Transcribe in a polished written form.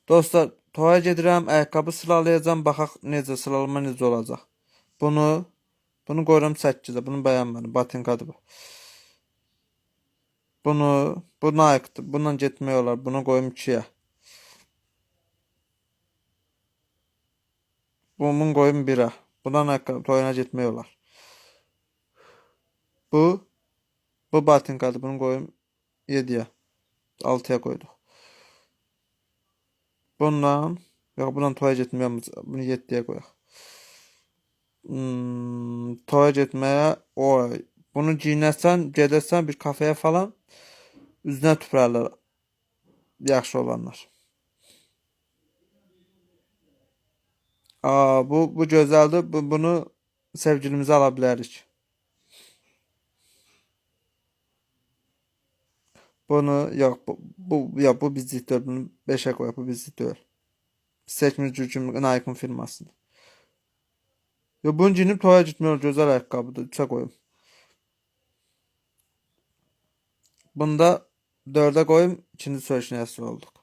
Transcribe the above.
Dostlar, toya gedirəm, ayaqqabı sıralayacağım, baxaq necə sıralama necə olacaq. Bunu qoyuram 8-ə. Bunu bəyənmədim. Batinkadır bu. Bu Nike-dır. Bununla getmək olar. Bunu qoyum 2-yə. Bunu qoyum 1-ə. Bundan ayaqqabı toyuna getmək olar. Bu batinkadır. Bunu qoyum 7-yə. 6-ya qoyduq. Bundan bundan toya getməyə bunu 7-yə qoyaq. Toya getməyə bunu giyinəsən, gedəsən bir kafeyə falan üzünə tüpürərlər yaxşı olanlar. Bu gözəldir. Bunu sevgilimizə ala bilərik. Bunu yox, bu bizlik deyil. Bunu 5-ə qoyaq, bu bizlik deyil. Seçmiş cürcüm Nike-ın firmasıdır. Bunu giyinib toya getmək olur. Gözəl ayaqqabıdır. 3-ə qoyum. Bunda 4-ə qoyum. İkinci söyüşünə əsr olduq.